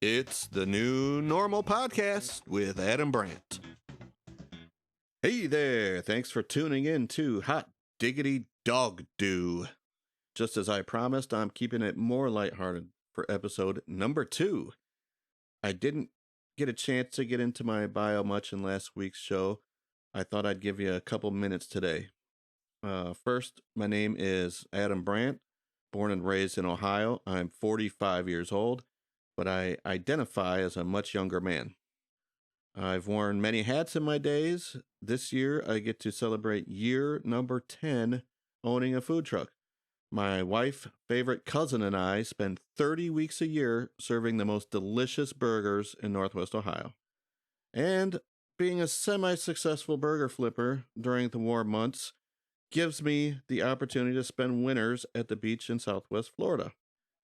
It's the New Normal Podcast with Adam Brandt. Hey there, thanks for tuning in to Hot Diggity Dog Do. Just as I promised, I'm keeping it more lighthearted for episode number 2. I didn't get a chance to get into my bio much in last week's show. I thought I'd give you a couple minutes today. First, my name is Adam Brandt, born and raised in Ohio. I'm 45 years old, but I identify as a much younger man. I've worn many hats in my days. This year, I get to celebrate year number 10 owning a food truck. My wife, favorite cousin, and I spend 30 weeks a year serving the most delicious burgers in Northwest Ohio. And being a semi-successful burger flipper during the warm months gives me the opportunity to spend winters at the beach in Southwest Florida.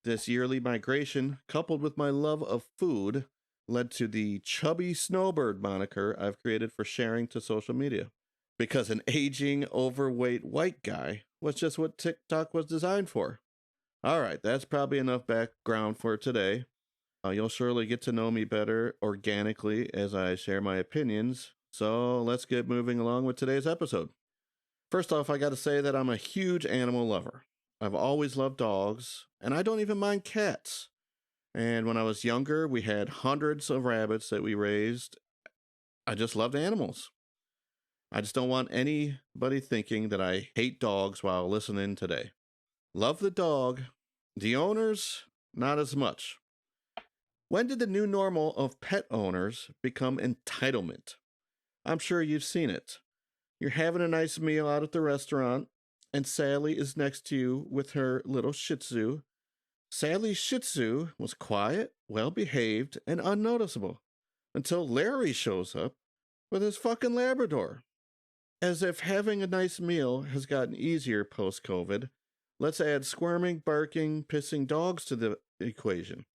This yearly migration, coupled with my love of food, led to the chubby snowbird moniker I've created for sharing to social media. Because an aging, overweight white guy was just what TikTok was designed for. All right, that's probably enough background for today. You'll surely get to know me better organically as I share my opinions. So let's get moving along with today's episode. First off, I got to say that I'm a huge animal lover. I've always loved dogs, and I don't even mind cats. And when I was younger, we had hundreds of rabbits that we raised. I just loved animals. I just don't want anybody thinking that I hate dogs while listening today. Love the dog. The owners, not as much. When did the new normal of pet owners become entitlement? I'm sure you've seen it. You're having a nice meal out at the restaurant, and Sally is next to you with her little Shih Tzu. Sally's Shih Tzu was quiet, well-behaved, and unnoticeable until Larry shows up with his fucking Labrador. As if having a nice meal has gotten easier post-COVID, let's add squirming, barking, pissing dogs to the equation.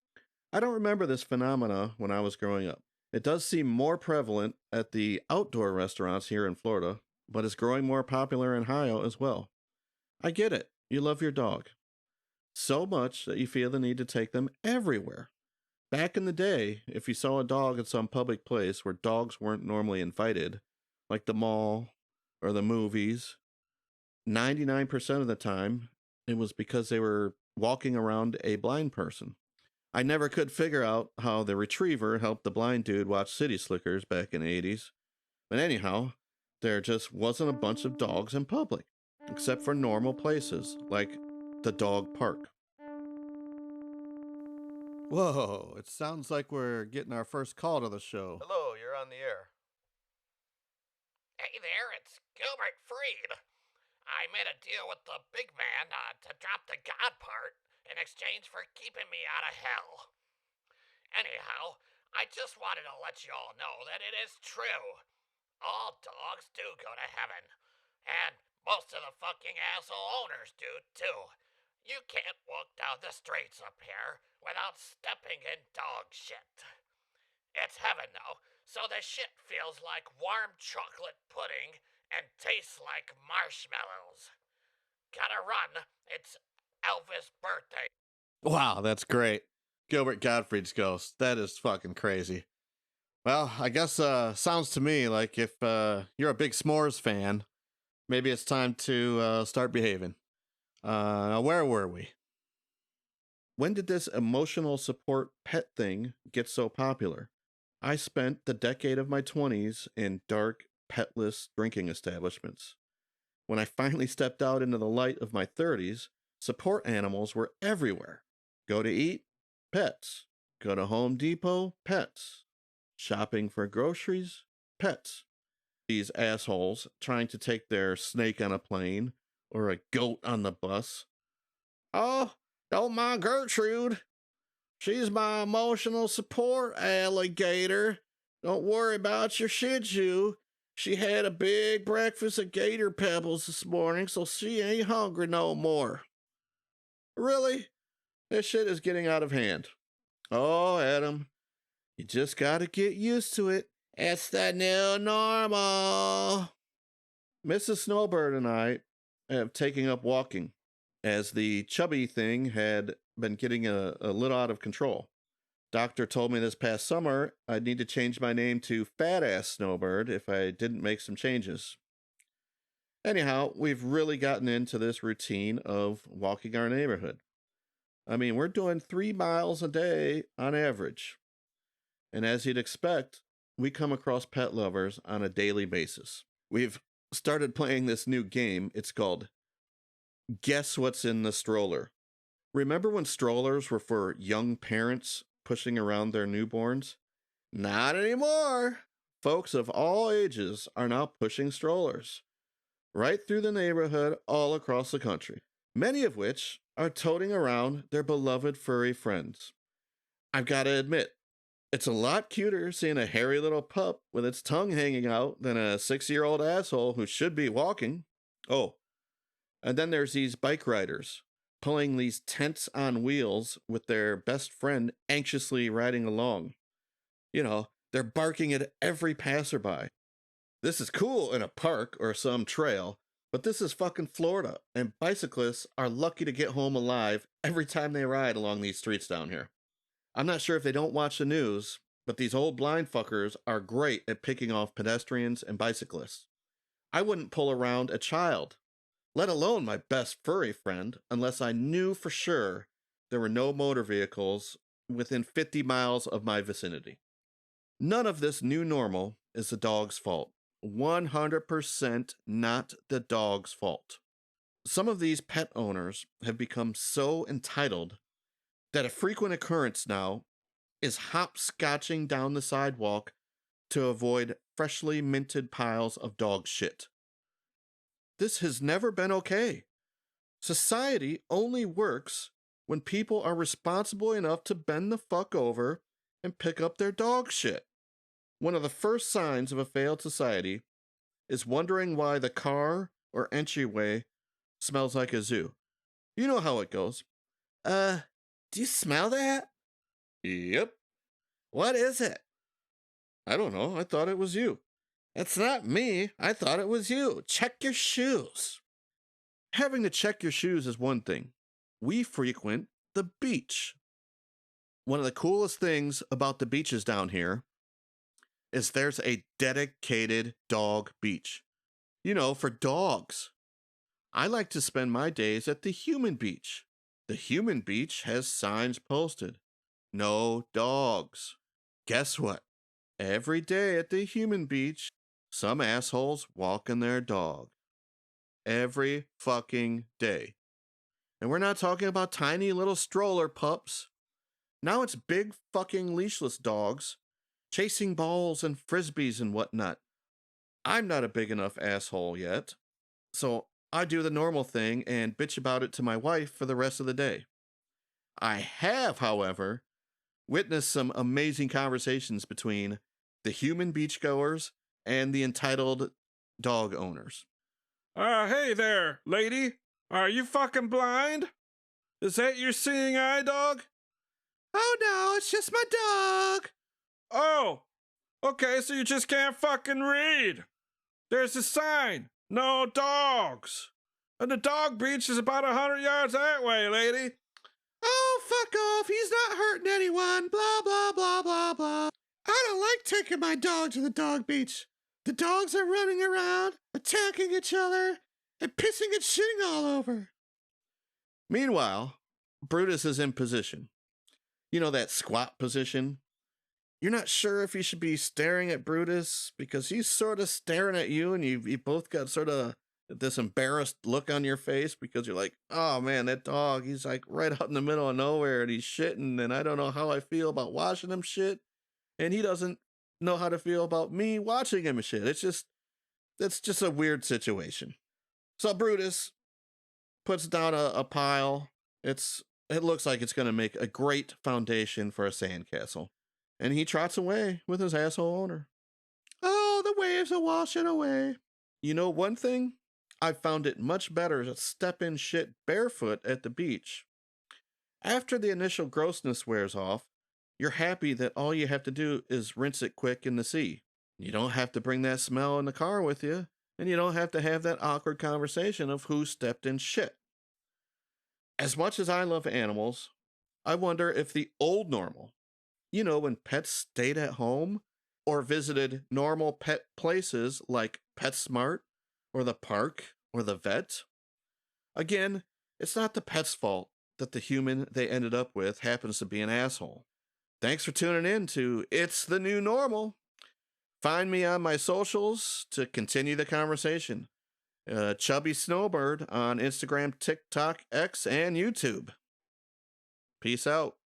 I don't remember this phenomena when I was growing up. It does seem more prevalent at the outdoor restaurants here in Florida, but it's growing more popular in Ohio as well. I get it. You love your dog so much that you feel the need to take them everywhere. Back in the day, if you saw a dog at some public place where dogs weren't normally invited, like the mall or the movies, 99% of the time, it was because they were walking around a blind person. I never could figure out how the retriever helped the blind dude watch City Slickers back in the 80s. But anyhow, there just wasn't a bunch of dogs in public, except for normal places, like the dog park. Whoa, it sounds like we're getting our first call to the show. Hello, you're on the air. Hey there, it's Gilbert Gottfried. I made a deal with the big man to drop the God part in exchange for keeping me out of hell. Anyhow, I just wanted to let you all know that it is true. All dogs do go to heaven. And most of the fucking asshole owners do too. You can't walk down the streets up here without stepping in dog shit. It's heaven though, so the shit feels like warm chocolate pudding and tastes like marshmallows. Gotta run, it's Elvis' birthday. Wow, that's great. Gilbert Gottfried's ghost. That is fucking crazy. Well, I guess sounds to me like if you're a big s'mores fan, maybe it's time to start behaving. Now, where were we? When did this emotional support pet thing get so popular? I spent the decade of my 20s in dark, petless drinking establishments. When I finally stepped out into the light of my 30s, support animals were everywhere. Go to eat, pets. Go to Home Depot, pets. Shopping for groceries, pets. These assholes trying to take their snake on a plane or a goat on the bus. Oh, don't mind Gertrude. She's my emotional support alligator. Don't worry about your Shih Tzu. She had a big breakfast of gator pebbles this morning, so she ain't hungry no more. Really? This shit is getting out of hand. Oh, Adam, you just gotta get used to it. It's the new normal. Mrs. Snowbird and I have taken up walking, as the chubby thing had been getting a little out of control. Doctor told me this past summer I'd need to change my name to Fat Ass Snowbird if I didn't make some changes. Anyhow, we've really gotten into this routine of walking our neighborhood. I mean, we're doing 3 miles a day on average. And as you'd expect, we come across pet lovers on a daily basis. We've started playing this new game. It's called Guess What's in the Stroller. Remember when strollers were for young parents pushing around their newborns? Not anymore. Folks of all ages are now pushing strollers right through the neighborhood all across the country, many of which are toting around their beloved furry friends. I've got to admit, it's a lot cuter seeing a hairy little pup with its tongue hanging out than a 6-year-old asshole who should be walking. Oh, and then there's these bike riders pulling these tents on wheels with their best friend anxiously riding along. You know, they're barking at every passerby. This is cool in a park or some trail, but this is fucking Florida, and bicyclists are lucky to get home alive every time they ride along these streets down here. I'm not sure if they don't watch the news, but these old blind fuckers are great at picking off pedestrians and bicyclists. I wouldn't pull around a child, let alone my best furry friend, unless I knew for sure there were no motor vehicles within 50 miles of my vicinity. None of this new normal is the dog's fault. 100% not the dog's fault. Some of these pet owners have become so entitled that a frequent occurrence now is hopscotching down the sidewalk to avoid freshly minted piles of dog shit. This has never been okay. Society only works when people are responsible enough to bend the fuck over and pick up their dog shit. One of the first signs of a failed society is wondering why the car or entryway smells like a zoo. You know how it goes. Do you smell that? Yep. What is it? I don't know. I thought it was you. It's not me. I thought it was you. Check your shoes. Having to check your shoes is one thing. We frequent the beach. One of the coolest things about the beaches down here is there's a dedicated dog beach. You know, for dogs. I like to spend my days at the human beach. The human beach has signs posted. No dogs. Guess what? Every day at the human beach, some assholes walking their dog. Every fucking day. And we're not talking about tiny little stroller pups. Now it's big fucking leashless dogs chasing balls and frisbees and whatnot. I'm not a big enough asshole yet, so I do the normal thing and bitch about it to my wife for the rest of the day. I have, however, witnessed some amazing conversations between the human beachgoers and the entitled dog owners. Hey there, lady. Are you fucking blind? Is that your seeing eye, dog? Oh no, it's just my dog. Oh, okay, so you just can't fucking read. There's a sign, no dogs. And the dog beach is about 100 yards that way, lady. Oh, fuck off. He's not hurting anyone. Blah, blah, blah, blah, blah. I don't like taking my dog to the dog beach. The dogs are running around, attacking each other, and pissing and shitting all over. Meanwhile, Brutus is in position. You know, that squat position? You're not sure if you should be staring at Brutus because he's sort of staring at you, and you both got sort of this embarrassed look on your face because you're like, oh man, that dog, he's like right out in the middle of nowhere and he's shitting, and I don't know how I feel about watching him shit, and he doesn't know how to feel about me watching him shit. It's just a weird situation. So Brutus puts down a pile. It looks like it's going to make a great foundation for a sandcastle. And he trots away with his asshole owner. Oh, the waves are washing away. You know one thing? I found it much better to step in shit barefoot at the beach. After the initial grossness wears off, you're happy that all you have to do is rinse it quick in the sea. You don't have to bring that smell in the car with you, and you don't have to have that awkward conversation of who stepped in shit. As much as I love animals, I wonder if the old normal when pets stayed at home or visited normal pet places like PetSmart or the park or the vet. Again, it's not the pet's fault that the human they ended up with happens to be an asshole. Thanks for tuning in to It's the New Normal. Find me on my socials to continue the conversation. Chubby Snowbird on Instagram, TikTok, X, and YouTube. Peace out.